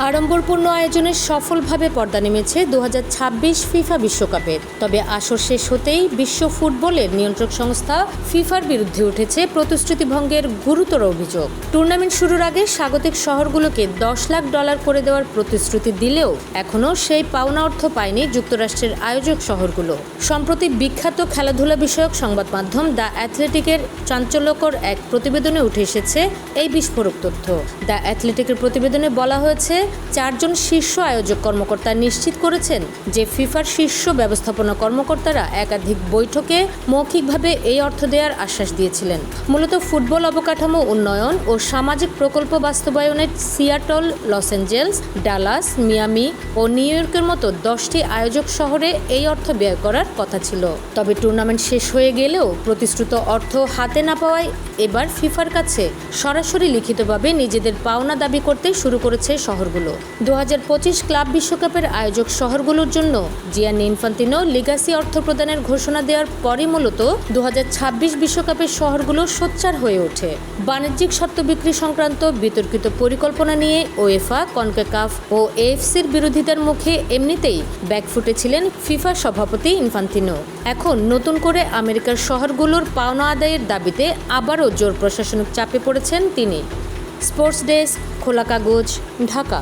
আড়ম্বরপূর্ণ আয়োজনে সফলভাবে পর্দা নেমেছে 2026 ফিফা বিশ্বকাপের। তবে আসর শেষ হতেই বিশ্ব ফুটবলের নিয়ন্ত্রক সংস্থা ফিফার বিরুদ্ধে উঠেছে প্রতিশ্রুতি ভঙ্গের গুরুতর অভিযোগ। টুর্নামেন্ট শুরুর আগে স্বাগতিক শহরগুলোকে $10 লাখ করে দেওয়ার প্রতিশ্রুতি দিলেও এখনও সেই পাওনা অর্থ পায়নি যুক্তরাষ্ট্রের আয়োজক শহরগুলো। সম্প্রতি বিখ্যাত খেলাধুলা বিষয়ক সংবাদ মাধ্যম দ্য অ্যাথলেটিকের চাঞ্চল্যকর এক প্রতিবেদনে উঠে এসেছে এই বিস্ফোরক তথ্য। দ্য অ্যাথলেটিকের প্রতিবেদনে বলা হয়েছে, 4 জন শীর্ষ আয়োজক কর্মকর্তা নিশ্চিত করেছেন যে ফিফার শীর্ষ ব্যবস্থাপনা কর্মকর্তারা একাধিক বৈঠকে মৌখিকভাবে এই অর্থ দেওয়ার আশ্বাস দিয়েছিলেন। মূলত ফুটবল অবকাঠামো উন্নয়ন ও সামাজিক প্রকল্প বাস্তবায়নের Seattle, Los Angeles, Dallas, Miami ও নিউ ইয়র্কের মতো 10টি আয়োজক শহরে এই অর্থ ব্যয় করার কথা ছিল। তবে টুর্নামেন্ট শেষ হয়ে গেলেও প্রতিশ্রুত অর্থ হাতে না পাওয়ায় এবার ফিফার কাছে সরাসরি লিখিতভাবে নিজেদের পাওনা দাবি করতে শুরু করেছে শহরগুলো। 2025 ক্লাব বিশ্বকাপের আয়োজক শহরগুলোর জন্য জিয়ানি ইনফান্তিনো লিগাসি অর্থ প্রদানের ঘোষণা দেওয়ার পরই মূলত 2026 বিশ্বকাপের শহরগুলো সোচ্চার হয়ে ওঠে। বাণিজ্যিক শর্ত বিক্রি সংক্রান্ত বিতর্কিত পরিকল্পনা নিয়ে ওয়েফা, কনকাকাফ ও এএফসির বিরোধিতার মুখে এমনিতেই ব্যাকফুটে ছিলেন ফিফা সভাপতি ইনফান্তিনো। এখন নতুন করে আমেরিকার শহরগুলোর পাওনা আদায়ের দাবিতে আবারও জোর প্রশাসনিক চাপে পড়েছেন তিনি। স্পোর্টস ডেস্ক, খোলা কাগজ, ঢাকা।